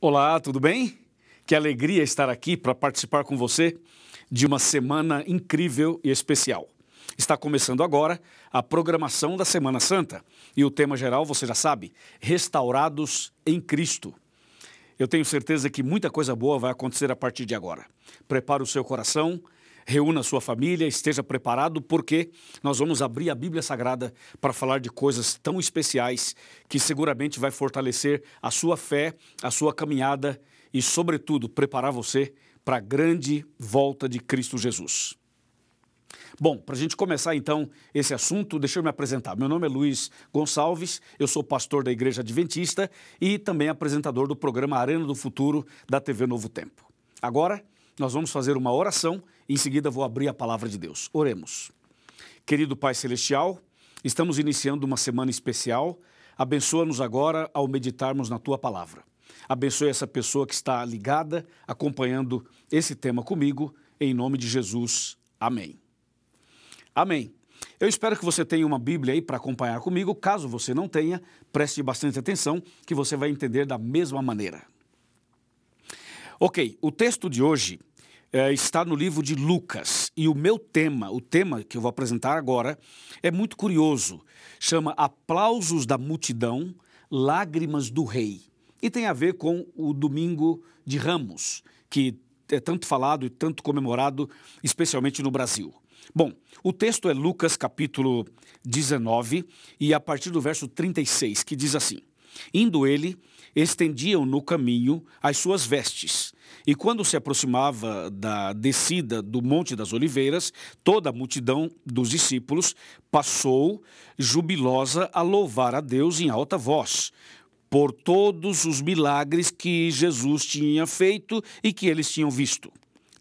Olá, tudo bem? Que alegria estar aqui para participar com você de uma semana incrível e especial. Está começando agora a programação da Semana Santa e o tema geral, você já sabe, restaurados em Cristo. Eu tenho certeza que muita coisa boa vai acontecer a partir de agora. Prepare o seu coração, reúna a sua família, esteja preparado, porque nós vamos abrir a Bíblia Sagrada para falar de coisas tão especiais que seguramente vai fortalecer a sua fé, a sua caminhada e, sobretudo, preparar você para a grande volta de Cristo Jesus. Bom, para a gente começar então esse assunto, deixa eu me apresentar. Meu nome é Luiz Gonçalves, eu sou pastor da Igreja Adventista e também apresentador do programa Arena do Futuro da TV Novo Tempo. Agora, nós vamos fazer uma oração e em seguida vou abrir a palavra de Deus. Oremos. Querido Pai Celestial, estamos iniciando uma semana especial. Abençoa-nos agora ao meditarmos na Tua palavra. Abençoe essa pessoa que está ligada, acompanhando esse tema comigo, em nome de Jesus. Amém. Amém. Eu espero que você tenha uma Bíblia aí para acompanhar comigo. Caso você não tenha, preste bastante atenção que você vai entender da mesma maneira. Ok, o texto de hoje está no livro de Lucas e o tema que eu vou apresentar agora é muito curioso. Chama Aplausos da Multidão, Lágrimas do Rei. E tem a ver com o Domingo de Ramos, que é tanto falado e tanto comemorado, especialmente no Brasil. Bom, o texto é Lucas capítulo 19 e a partir do verso 36, que diz assim: Indo ele, estendiam no caminho as suas vestes, e quando se aproximava da descida do Monte das Oliveiras, toda a multidão dos discípulos passou jubilosa a louvar a Deus em alta voz, por todos os milagres que Jesus tinha feito e que eles tinham visto,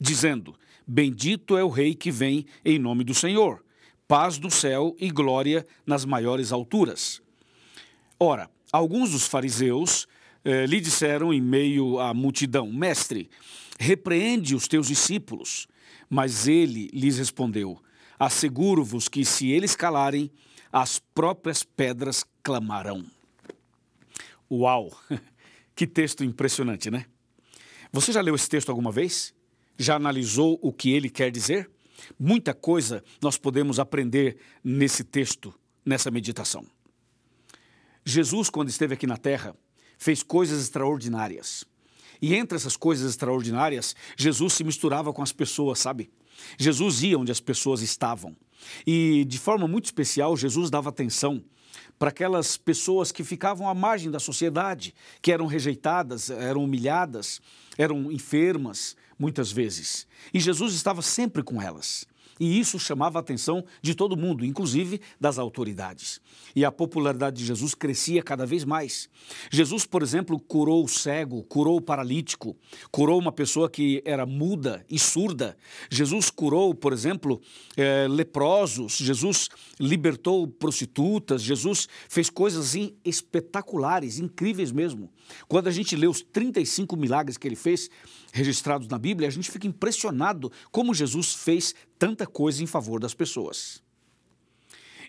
dizendo: Bendito é o Rei que vem em nome do Senhor, paz do céu e glória nas maiores alturas. Ora, alguns dos fariseus lhe disseram em meio à multidão: Mestre, repreende os teus discípulos. Mas ele lhes respondeu: Asseguro-vos que se eles calarem, as próprias pedras clamarão. Uau! Que texto impressionante, né? Você já leu esse texto alguma vez? Já analisou o que ele quer dizer? Muita coisa nós podemos aprender nesse texto, nessa meditação. Jesus, quando esteve aqui na Terra, fez coisas extraordinárias. E entre essas coisas extraordinárias, Jesus se misturava com as pessoas, sabe? Jesus ia onde as pessoas estavam. E, de forma muito especial, Jesus dava atenção para aquelas pessoas que ficavam à margem da sociedade, que eram rejeitadas, eram humilhadas, eram enfermas, muitas vezes. E Jesus estava sempre com elas. E isso chamava a atenção de todo mundo, inclusive das autoridades. E a popularidade de Jesus crescia cada vez mais. Jesus, por exemplo, curou o cego, curou o paralítico, curou uma pessoa que era muda e surda. Jesus curou, por exemplo, leprosos. Jesus libertou prostitutas. Jesus fez coisas assim, espetaculares, incríveis mesmo. Quando a gente lê os 35 milagres que ele fez, registrados na Bíblia, a gente fica impressionado como Jesus fez tanta coisa em favor das pessoas.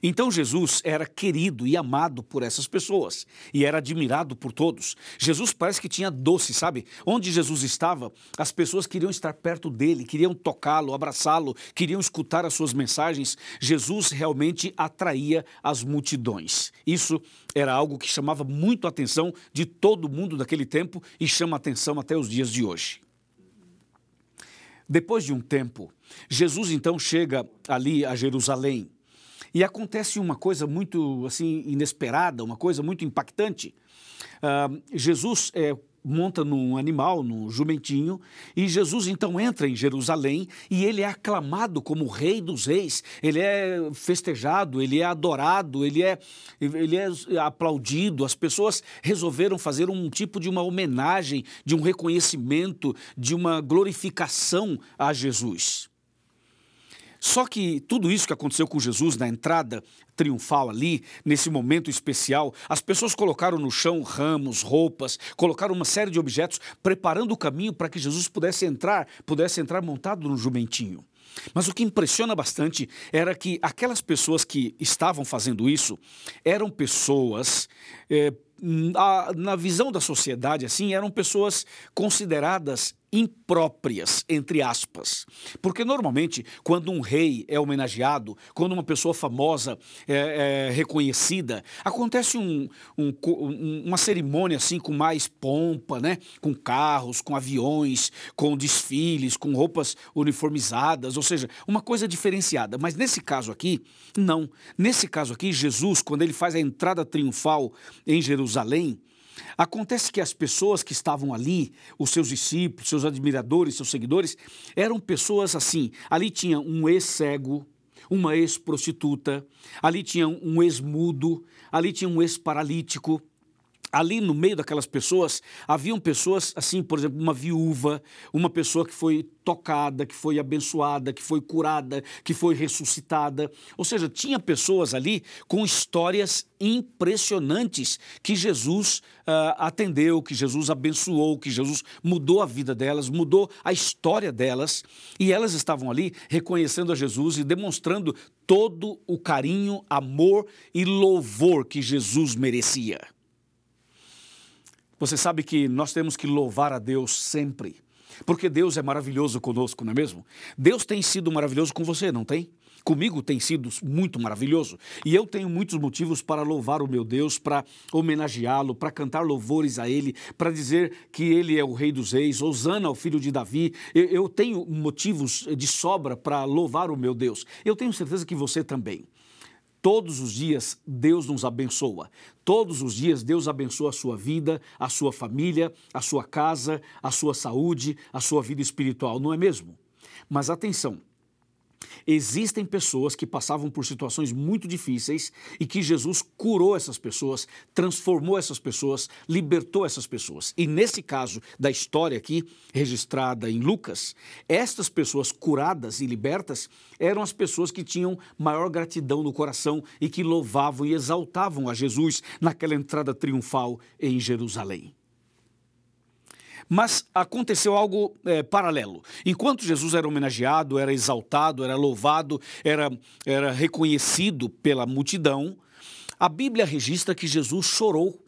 Então Jesus era querido e amado por essas pessoas e era admirado por todos. Jesus parece que tinha doce, sabe? Onde Jesus estava, as pessoas queriam estar perto dele, queriam tocá-lo, abraçá-lo, queriam escutar as suas mensagens. Jesus realmente atraía as multidões. Isso era algo que chamava muito a atenção de todo mundo daquele tempo e chama a atenção até os dias de hoje. Depois de um tempo, Jesus então chega ali a Jerusalém e acontece uma coisa muito assim inesperada, uma coisa muito impactante. Jesus monta num animal, num jumentinho, e Jesus então entra em Jerusalém e ele é aclamado como o Rei dos Reis, ele é festejado, ele é adorado, ele é aplaudido. As pessoas resolveram fazer um tipo de uma homenagem, de um reconhecimento, de uma glorificação a Jesus. Só que tudo isso que aconteceu com Jesus na entrada triunfal ali, nesse momento especial, as pessoas colocaram no chão ramos, roupas, colocaram uma série de objetos, preparando o caminho para que Jesus pudesse entrar montado no jumentinho. Mas o que impressiona bastante era que aquelas pessoas que estavam fazendo isso eram pessoas na visão da sociedade, assim, eram pessoas consideradas impróprias, entre aspas. Porque normalmente, quando um rei é homenageado, quando uma pessoa famosa é reconhecida, acontece uma cerimônia assim com mais pompa, né? Com carros, com aviões, com desfiles, com roupas uniformizadas, ou seja, uma coisa diferenciada. Mas nesse caso aqui, não. Nesse caso aqui, Jesus, quando ele faz a entrada triunfal em Jerusalém, acontece que as pessoas que estavam ali, os seus discípulos, seus admiradores, seus seguidores, eram pessoas assim. Ali tinha um ex-cego, uma ex-prostituta, ali tinha um ex-mudo, ali tinha um ex-paralítico. Ali no meio daquelas pessoas, haviam pessoas assim, por exemplo, uma viúva, uma pessoa que foi tocada, que foi abençoada, que foi curada, que foi ressuscitada. Ou seja, tinha pessoas ali com histórias impressionantes que Jesus atendeu, que Jesus abençoou, que Jesus mudou a vida delas, mudou a história delas. E elas estavam ali reconhecendo a Jesus e demonstrando todo o carinho, amor e louvor que Jesus merecia. Você sabe que nós temos que louvar a Deus sempre, porque Deus é maravilhoso conosco, não é mesmo? Deus tem sido maravilhoso com você, não tem? Comigo tem sido muito maravilhoso e eu tenho muitos motivos para louvar o meu Deus, para homenageá-lo, para cantar louvores a Ele, para dizer que Ele é o Rei dos Reis, Hosana ao Filho de Davi. Eu tenho motivos de sobra para louvar o meu Deus. Eu tenho certeza que você também. Todos os dias Deus nos abençoa. Todos os dias Deus abençoa a sua vida, a sua família, a sua casa, a sua saúde, a sua vida espiritual, não é mesmo? Mas atenção, existem pessoas que passavam por situações muito difíceis e que Jesus curou essas pessoas, transformou essas pessoas, libertou essas pessoas. E nesse caso da história aqui, registrada em Lucas, estas pessoas curadas e libertas eram as pessoas que tinham maior gratidão no coração e que louvavam e exaltavam a Jesus naquela entrada triunfal em Jerusalém. Mas aconteceu algo paralelo. Enquanto Jesus era homenageado, era exaltado, era louvado, era reconhecido pela multidão, a Bíblia registra que Jesus chorou.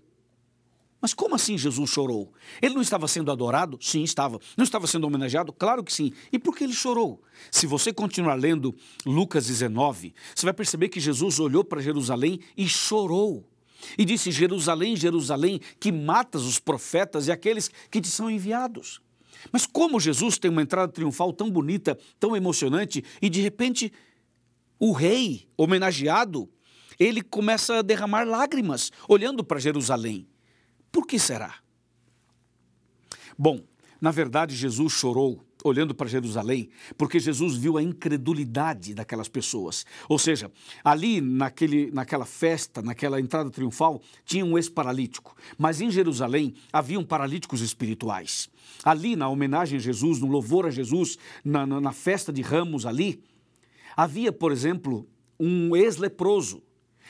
Mas como assim Jesus chorou? Ele não estava sendo adorado? Sim, estava. Não estava sendo homenageado? Claro que sim. E por que ele chorou? Se você continuar lendo Lucas 19, você vai perceber que Jesus olhou para Jerusalém e chorou. E disse: Jerusalém, Jerusalém, que matas os profetas e aqueles que te são enviados. Mas como Jesus tem uma entrada triunfal tão bonita, tão emocionante, e de repente o rei homenageado, ele começa a derramar lágrimas, olhando para Jerusalém. Por que será? Bom, na verdade Jesus chorou olhando para Jerusalém, porque Jesus viu a incredulidade daquelas pessoas. Ou seja, ali naquela festa, naquela entrada triunfal, tinha um ex-paralítico. Mas em Jerusalém haviam paralíticos espirituais. Ali na homenagem a Jesus, no louvor a Jesus, na festa de Ramos ali, havia, por exemplo, um ex-leproso.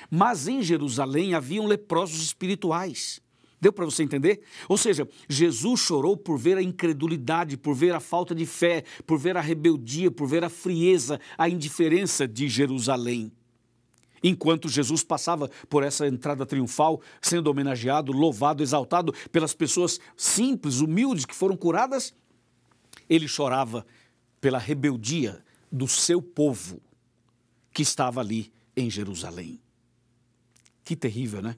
Mas em Jerusalém haviam leprosos espirituais. Deu para você entender? Ou seja, Jesus chorou por ver a incredulidade, por ver a falta de fé, por ver a rebeldia, por ver a frieza, a indiferença de Jerusalém. Enquanto Jesus passava por essa entrada triunfal, sendo homenageado, louvado, exaltado pelas pessoas simples, humildes, que foram curadas, ele chorava pela rebeldia do seu povo que estava ali em Jerusalém. Que terrível, né?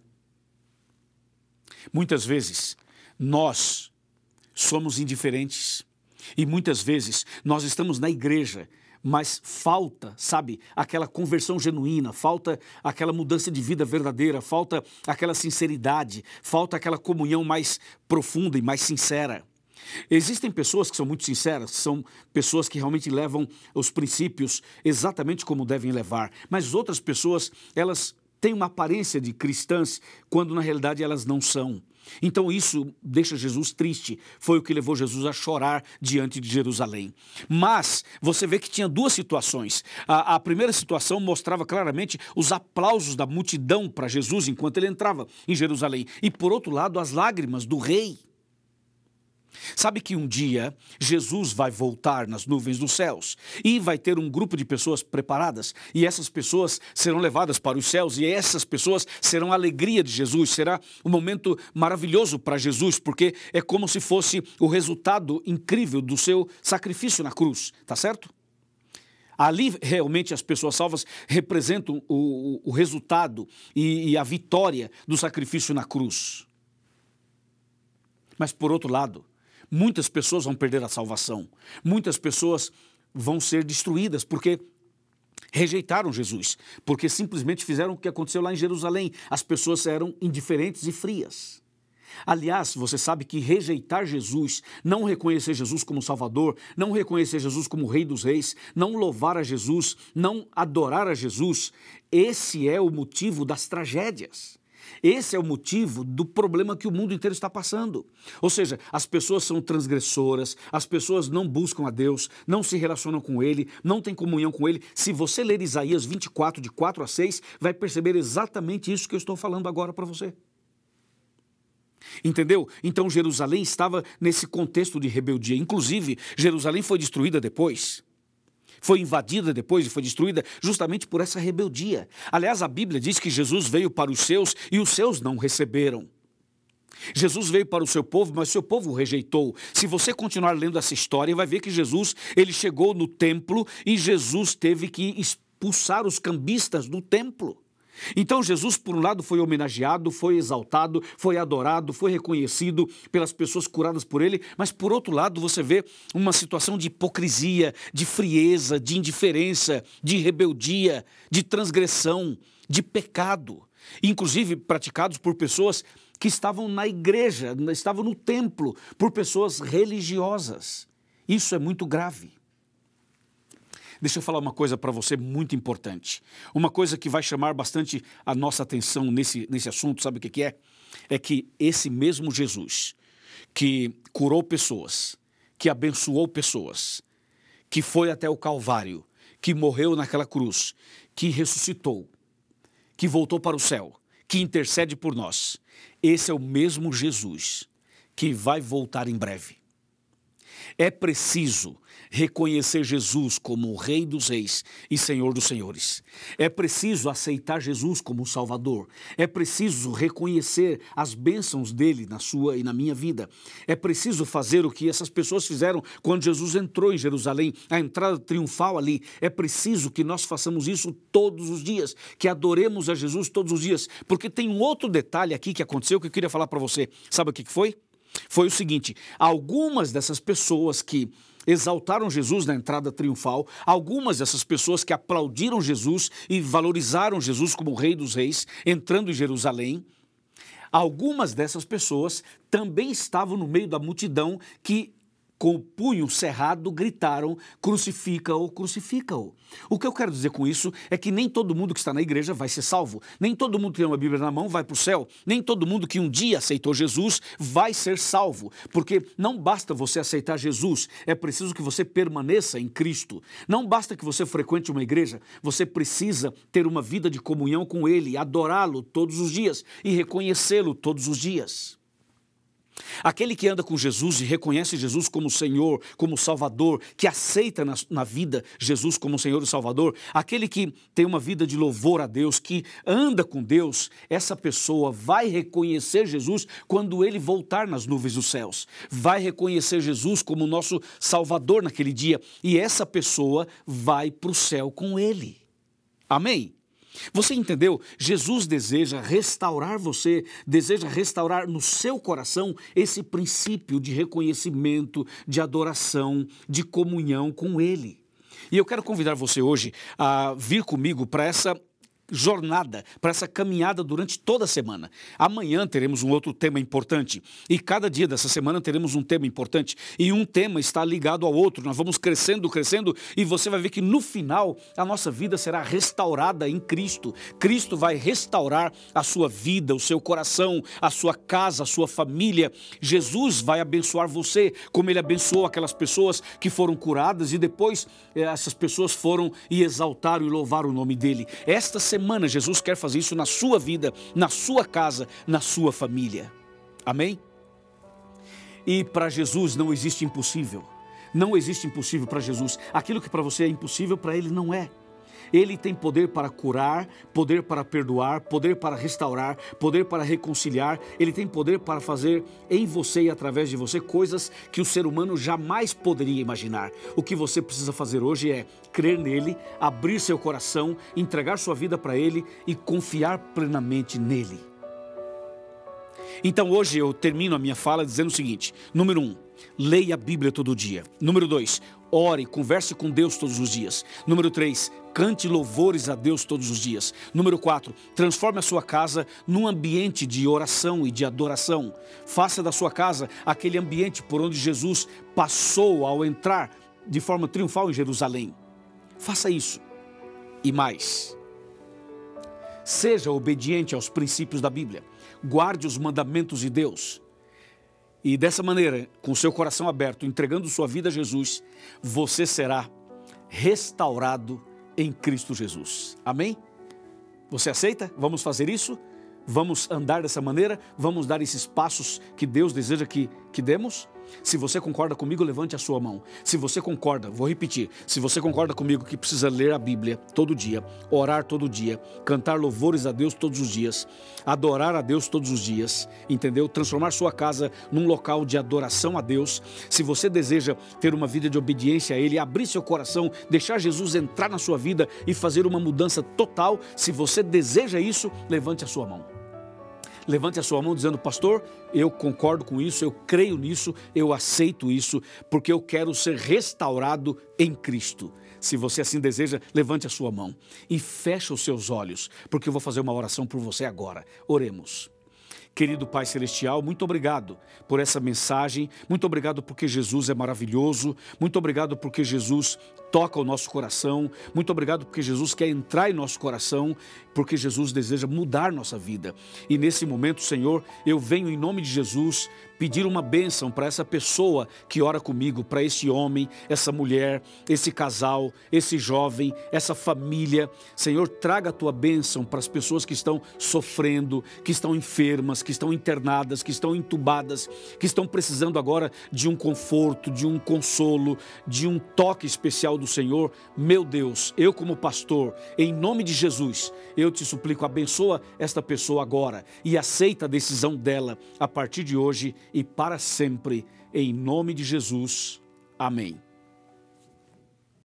Muitas vezes nós somos indiferentes e muitas vezes nós estamos na igreja, mas falta, sabe, aquela conversão genuína, falta aquela mudança de vida verdadeira, falta aquela sinceridade, falta aquela comunhão mais profunda e mais sincera. Existem pessoas que são muito sinceras, são pessoas que realmente levam os princípios exatamente como devem levar, mas outras pessoas, elas têm uma aparência de cristãs quando na realidade elas não são. Então isso deixa Jesus triste, foi o que levou Jesus a chorar diante de Jerusalém. Mas você vê que tinha duas situações. A primeira situação mostrava claramente os aplausos da multidão para Jesus enquanto ele entrava em Jerusalém. E por outro lado, as lágrimas do rei. Sabe que um dia Jesus vai voltar nas nuvens dos céus e vai ter um grupo de pessoas preparadas e essas pessoas serão levadas para os céus e essas pessoas serão a alegria de Jesus, será um momento maravilhoso para Jesus, porque é como se fosse o resultado incrível do seu sacrifício na cruz, tá certo? Ali realmente as pessoas salvas representam o resultado e a vitória do sacrifício na cruz. Mas por outro lado, muitas pessoas vão perder a salvação. Muitas pessoas vão ser destruídas porque rejeitaram Jesus. Porque simplesmente fizeram o que aconteceu lá em Jerusalém. As pessoas eram indiferentes e frias. Aliás, você sabe que rejeitar Jesus, não reconhecer Jesus como Salvador, não reconhecer Jesus como Rei dos Reis, não louvar a Jesus, não adorar a Jesus, esse é o motivo das tragédias. Esse é o motivo do problema que o mundo inteiro está passando. Ou seja, as pessoas são transgressoras, as pessoas não buscam a Deus, não se relacionam com Ele, não têm comunhão com Ele. Se você ler Isaías 24, de 4 a 6, vai perceber exatamente isso que eu estou falando agora para você. Entendeu? Então Jerusalém estava nesse contexto de rebeldia. Inclusive, Jerusalém foi destruída depois. Foi invadida depois e foi destruída justamente por essa rebeldia. Aliás, a Bíblia diz que Jesus veio para os seus e os seus não receberam. Jesus veio para o seu povo, mas o seu povo o rejeitou. Se você continuar lendo essa história, vai ver que Jesus, ele chegou no templo e Jesus teve que expulsar os cambistas do templo. Então Jesus, por um lado, foi homenageado, foi exaltado, foi adorado, foi reconhecido pelas pessoas curadas por ele, mas por outro lado você vê uma situação de hipocrisia, de frieza, de indiferença, de rebeldia, de transgressão, de pecado, inclusive praticados por pessoas que estavam na igreja, estavam no templo, por pessoas religiosas. Isso é muito grave. Deixa eu falar uma coisa para você muito importante. Uma coisa que vai chamar bastante a nossa atenção nesse assunto, sabe o que é? É que esse mesmo Jesus, que curou pessoas, que abençoou pessoas, que foi até o Calvário, que morreu naquela cruz, que ressuscitou, que voltou para o céu, que intercede por nós. Esse é o mesmo Jesus que vai voltar em breve. É preciso reconhecer Jesus como o Rei dos Reis e Senhor dos Senhores. É preciso aceitar Jesus como Salvador. É preciso reconhecer as bênçãos dele na sua e na minha vida. É preciso fazer o que essas pessoas fizeram quando Jesus entrou em Jerusalém, a entrada triunfal ali. É preciso que nós façamos isso todos os dias, que adoremos a Jesus todos os dias. Porque tem um outro detalhe aqui que aconteceu que eu queria falar para você. Sabe o que foi? Foi o seguinte: algumas dessas pessoas que exaltaram Jesus na entrada triunfal, algumas dessas pessoas que aplaudiram Jesus e valorizaram Jesus como o Rei dos Reis, entrando em Jerusalém, algumas dessas pessoas também estavam no meio da multidão que, com o punho cerrado, gritaram: crucifica-o, crucifica-o. O que eu quero dizer com isso é que nem todo mundo que está na igreja vai ser salvo. Nem todo mundo que tem uma Bíblia na mão vai para o céu. Nem todo mundo que um dia aceitou Jesus vai ser salvo. Porque não basta você aceitar Jesus, é preciso que você permaneça em Cristo. Não basta que você frequente uma igreja, você precisa ter uma vida de comunhão com Ele, adorá-lo todos os dias e reconhecê-lo todos os dias. Aquele que anda com Jesus e reconhece Jesus como Senhor, como Salvador, que aceita na vida Jesus como Senhor e Salvador, aquele que tem uma vida de louvor a Deus, que anda com Deus, essa pessoa vai reconhecer Jesus quando ele voltar nas nuvens dos céus. Vai reconhecer Jesus como nosso Salvador naquele dia e essa pessoa vai para o céu com ele. Amém? Você entendeu? Jesus deseja restaurar você, deseja restaurar no seu coração esse princípio de reconhecimento, de adoração, de comunhão com Ele. E eu quero convidar você hoje a vir comigo para essa jornada, para essa caminhada durante toda a semana. Amanhã teremos um outro tema importante e cada dia dessa semana teremos um tema importante e um tema está ligado ao outro. Nós vamos crescendo, crescendo e você vai ver que no final a nossa vida será restaurada em Cristo. Cristo vai restaurar a sua vida, o seu coração, a sua casa, a sua família. Jesus vai abençoar você como Ele abençoou aquelas pessoas que foram curadas e depois essas pessoas foram e exaltaram e louvaram o nome dEle. Esta semana Jesus quer fazer isso na sua vida, na sua casa, na sua família. Amém? E para Jesus não existe impossível. Não existe impossível para Jesus. Aquilo que para você é impossível, para Ele não é. Ele tem poder para curar, poder para perdoar, poder para restaurar, poder para reconciliar. Ele tem poder para fazer em você e através de você coisas que o ser humano jamais poderia imaginar. O que você precisa fazer hoje é crer nele, abrir seu coração, entregar sua vida para Ele e confiar plenamente nele. Então hoje eu termino a minha fala dizendo o seguinte: número 1, leia a Bíblia todo dia. Número 2, ore, converse com Deus todos os dias. Número 3, cante louvores a Deus todos os dias. Número 4, transforme a sua casa num ambiente de oração e de adoração. Faça da sua casa aquele ambiente por onde Jesus passou ao entrar de forma triunfal em Jerusalém. Faça isso. E mais, seja obediente aos princípios da Bíblia. Guarde os mandamentos de Deus. E dessa maneira, com seu coração aberto, entregando sua vida a Jesus, você será restaurado em Cristo Jesus. Amém? Você aceita? Vamos fazer isso? Vamos andar dessa maneira? Vamos dar esses passos que Deus deseja que demos? Se você concorda comigo, levante a sua mão. Se você concorda, vou repetir, se você concorda comigo que precisa ler a Bíblia todo dia, orar todo dia, cantar louvores a Deus todos os dias, adorar a Deus todos os dias, entendeu? Transformar sua casa num local de adoração a Deus. Se você deseja ter uma vida de obediência a Ele, abrir seu coração, deixar Jesus entrar na sua vida e fazer uma mudança total, se você deseja isso, levante a sua mão. Levante a sua mão dizendo: pastor, eu concordo com isso, eu creio nisso, eu aceito isso, porque eu quero ser restaurado em Cristo. Se você assim deseja, levante a sua mão e feche os seus olhos, porque eu vou fazer uma oração por você agora. Oremos. Querido Pai Celestial, muito obrigado por essa mensagem, muito obrigado porque Jesus é maravilhoso, muito obrigado porque Jesus toca o nosso coração, muito obrigado porque Jesus quer entrar em nosso coração, porque Jesus deseja mudar nossa vida. E nesse momento, Senhor, eu venho em nome de Jesus pedir uma bênção para essa pessoa que ora comigo, para esse homem, essa mulher, esse casal, esse jovem, essa família. Senhor, traga a tua bênção para as pessoas que estão sofrendo, que estão enfermas, que estão internadas, que estão entubadas, que estão precisando agora de um conforto, de um consolo, de um toque especial do Senhor. Meu Deus, eu como pastor, em nome de Jesus, eu te suplico, abençoa esta pessoa agora e aceita a decisão dela a partir de hoje e para sempre, em nome de Jesus. Amém.